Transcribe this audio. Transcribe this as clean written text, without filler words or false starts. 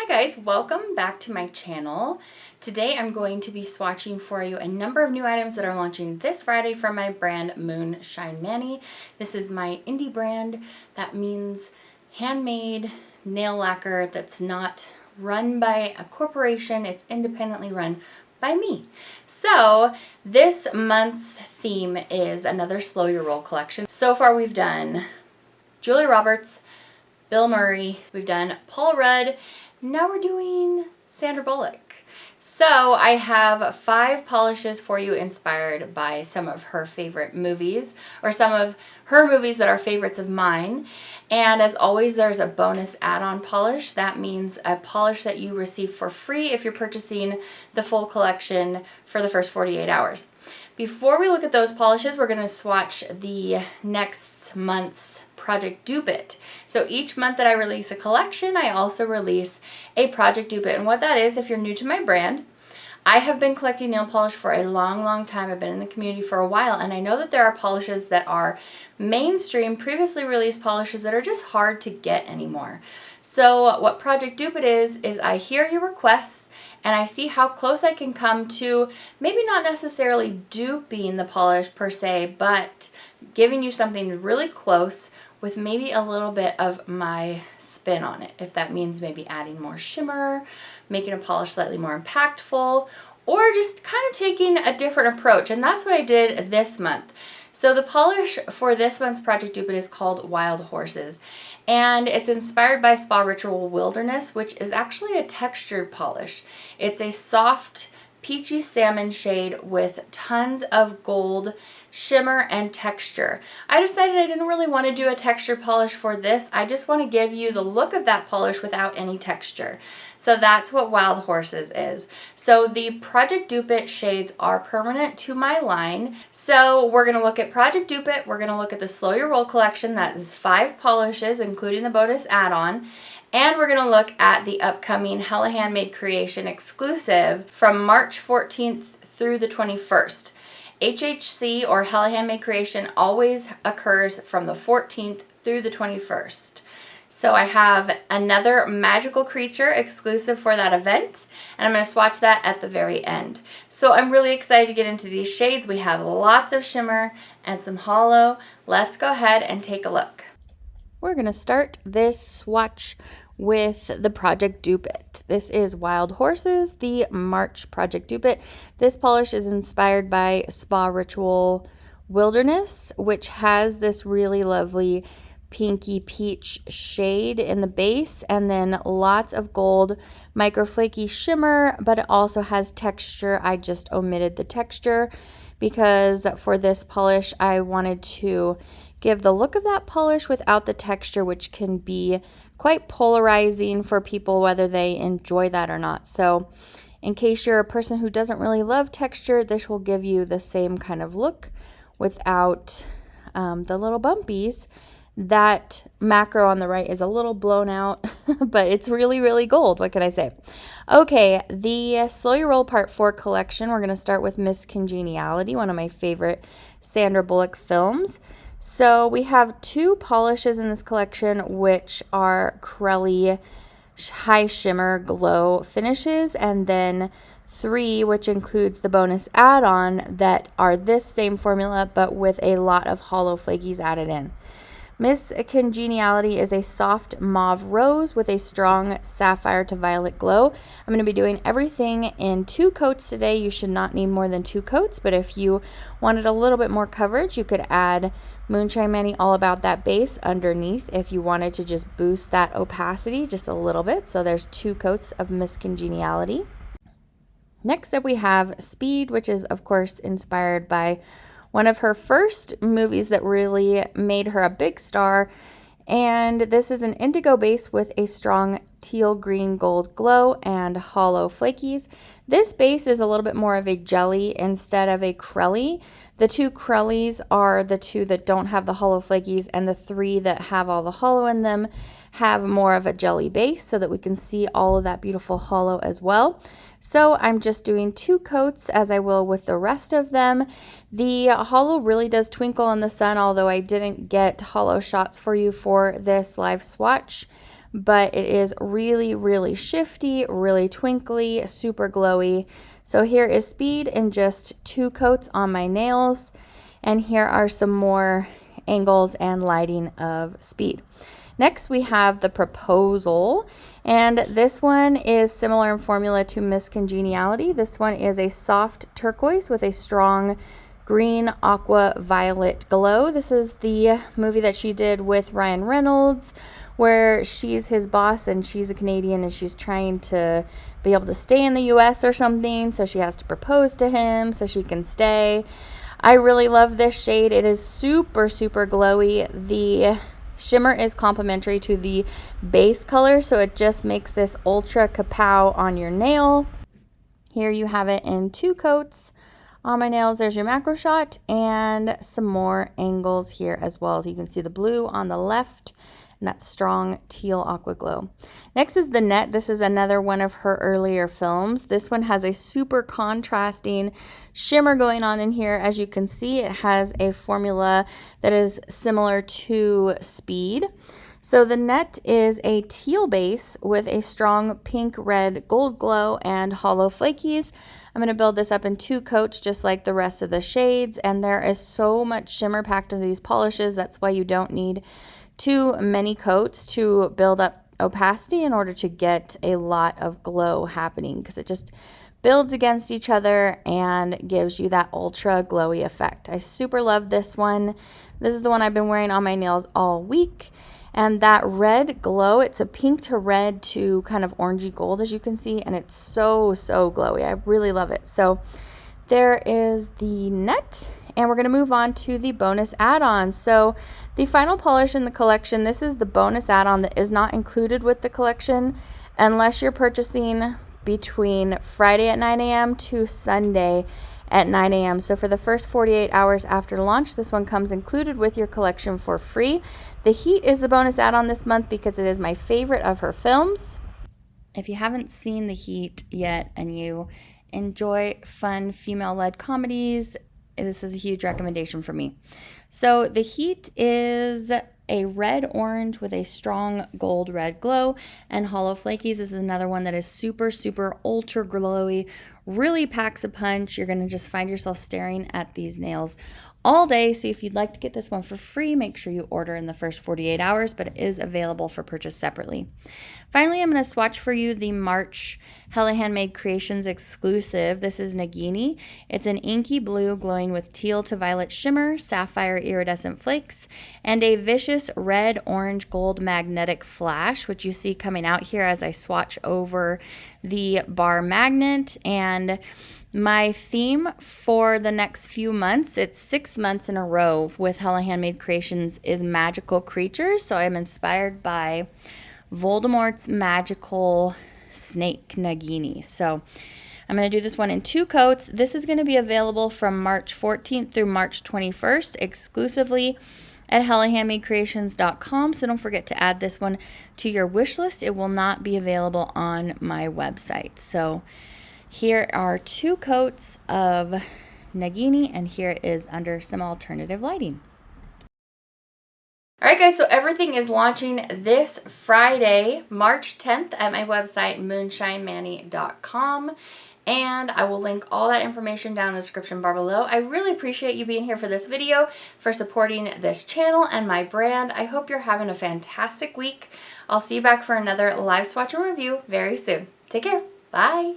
Hi guys, welcome back to my channel. Today I'm going to be swatching for you a number of new items that are launching this Friday from my brand Moonshine Manny. This is my indie brand. That means handmade nail lacquer that's not run by a corporation, it's independently run by me. So this month's theme is another Slow Your Roll collection. So far we've done Julia Roberts, Bill Murray, we've done Paul Rudd, now we're doing Sandra Bullock. So I have 5 polishes for you inspired by some of her favorite movies, or some of her movies that are favorites of mine. And as always, there's a bonus add-on polish. That means a polish that you receive for free if you're purchasing the full collection for the first 48 hours. Before we look at those polishes, we're going to swatch the next month's Project Dupe It. So each month that I release a collection, I also release a Project Dupe It. And what that is, if you're new to my brand, I have been collecting nail polish for a long time. I've been in the community for a while, and I know that there are polishes that are mainstream, previously released polishes that are just hard to get anymore. So what Project Dupe It is I hear your requests and I see how close I can come to maybe not necessarily duping the polish per se, but giving you something really close with maybe a little bit of my spin on it. If that means maybe adding more shimmer, making a polish slightly more impactful, or just kind of taking a different approach. And that's what I did this month. So the polish for this month's Project Dupe It is called Wild Horses. And it's inspired by Spa Ritual Wilderness, which is actually a textured polish. It's a soft, peachy salmon shade with tons of gold shimmer and texture. I decided I didn't really want to do a texture polish for this. I just want to give you the look of that polish without any texture. So that's what Wild Horses is. So the Project Dupe It shades are permanent to my line. So we're going to look at Project Dupe It. We're going to look at the Slow Your Roll collection. That is 5 polishes, including the bonus add-on. And we're going to look at the upcoming Hella Handmade Creation exclusive from March 14th through the 21st. HHC, or Hella Handmade Creation, always occurs from the 14th through the 21st. So I have another magical creature exclusive for that event, and I'm going to swatch that at the very end. So I'm really excited to get into these shades. We have lots of shimmer and some hollow. Let's go ahead and take a look. We're going to start this swatch with the Project Dupe It. This is Wild Horses, the March Project Dupe It. This polish is inspired by Spa Ritual Wilderness, which has this really lovely pinky peach shade in the base, and then lots of gold micro flaky shimmer, but it also has texture. I just omitted the texture because for this polish I wanted to give the look of that polish without the texture, which can be quite polarizing for people whether they enjoy that or not. So in case you're a person who doesn't really love texture, this will give you the same kind of look without the little bumpies. That macro on the right is a little blown out, but it's really gold. What can I say? Okay, the Slow Your Roll Part 4 collection, we're going to start with Miss Congeniality, one of my favorite Sandra Bullock films. So we have 2 polishes in this collection, which are Crelly High Shimmer Glow finishes, and then 3, which includes the bonus add-on, that are this same formula, but with a lot of hollow flakies added in. Miss Congeniality is a soft mauve rose with a strong sapphire to violet glow. I'm going to be doing everything in 2 coats today. You should not need more than 2 coats, but if you wanted a little bit more coverage, you could add Moonshine Manny All About That base underneath if you wanted to just boost that opacity just a little bit. So there's 2 coats of Miss Congeniality. Next up we have Speed, which is of course inspired by one of her first movies that really made her a big star. And this is an indigo base with a strong teal green gold glow and hollow flakies. This base is a little bit more of a jelly instead of a crelly. The 2 crellies are the 2 that don't have the hollow flakies, and the 3 that have all the hollow in them have more of a jelly base so that we can see all of that beautiful hollow as well. So I'm just doing 2 coats as I will with the rest of them. The hollow really does twinkle in the sun, although I didn't get hollow shots for you for this live swatch. but it is really, really shifty, really twinkly, super glowy. So here is Speed in just 2 coats on my nails, and here are some more angles and lighting of Speed. Next, we have the Proposal, and this one is similar in formula to Miss Congeniality. This one is a soft turquoise with a strong green aqua violet glow. This is the movie that she did with Ryan Reynolds, where she's his boss and she's a Canadian and she's trying to be able to stay in the US or something, so she has to propose to him so she can stay. I really love this shade. It is super, super glowy. The shimmer is complementary to the base color, so it just makes this ultra kapow on your nail. Here you have it in 2 coats on my nails. There's your macro shot and some more angles here as well. So you can see the blue on the left and that strong teal aqua glow. Next is the Net. This is another one of her earlier films. This one has a super contrasting shimmer going on in here. As you can see, it has a formula that is similar to Speed. So the Net is a teal base with a strong pink, red, gold glow and hollow flakies. I'm going to build this up in 2 coats just like the rest of the shades, and there is so much shimmer packed into these polishes. That's why you don't need too many coats to build up opacity in order to get a lot of glow happening, because it just builds against each other and gives you that ultra glowy effect. I super love this one. This is the one I've been wearing on my nails all week. And that red glow, it's a pink to red to kind of orangey gold, as you can see, and it's so, so glowy. I really love it. So there is the Net, and we're going to move on to the bonus add-on. So the final polish in the collection, this is the bonus add-on that is not included with the collection unless you're purchasing between Friday at 9 a.m. to Sunday at 9 a.m. So for the first 48 hours after launch, this one comes included with your collection for free. The Heat is the bonus add-on this month because it is my favorite of her films. If you haven't seen The Heat yet and you enjoy fun female-led comedies, this is a huge recommendation for me. So The Heat is a red orange with a strong gold red glow, and hollow flakies is another one that is super, super ultra glowy, really packs a punch. You're going to just find yourself staring at these nails all day. So if you'd like to get this one for free, make sure you order in the first 48 hours, but it is available for purchase separately. Finally, I'm going to swatch for you the March Hella Handmade Creations exclusive. This is Nagini. It's an inky blue glowing with teal to violet shimmer, sapphire iridescent flakes, and a vicious red, orange, gold magnetic flash, which you see coming out here as I swatch over the bar magnet. And my theme for the next few months, it's 6 months in a row with Hella Handmade Creations, is magical creatures. So I'm inspired by Voldemort's magical snake Nagini. So I'm going to do this one in 2 coats. This is going to be available from March 14th through March 21st exclusively at hellahandmadecreations.com. So don't forget to add this one to your wish list. It will not be available on my website. So here are 2 coats of Nagini, and here it is under some alternative lighting. Alright guys, so everything is launching this Friday, March 10th at my website, moonshinemanny.com. And I will link all that information down in the description bar below. I really appreciate you being here for this video, for supporting this channel and my brand. I hope you're having a fantastic week. I'll see you back for another live swatch and review very soon. Take care. Bye.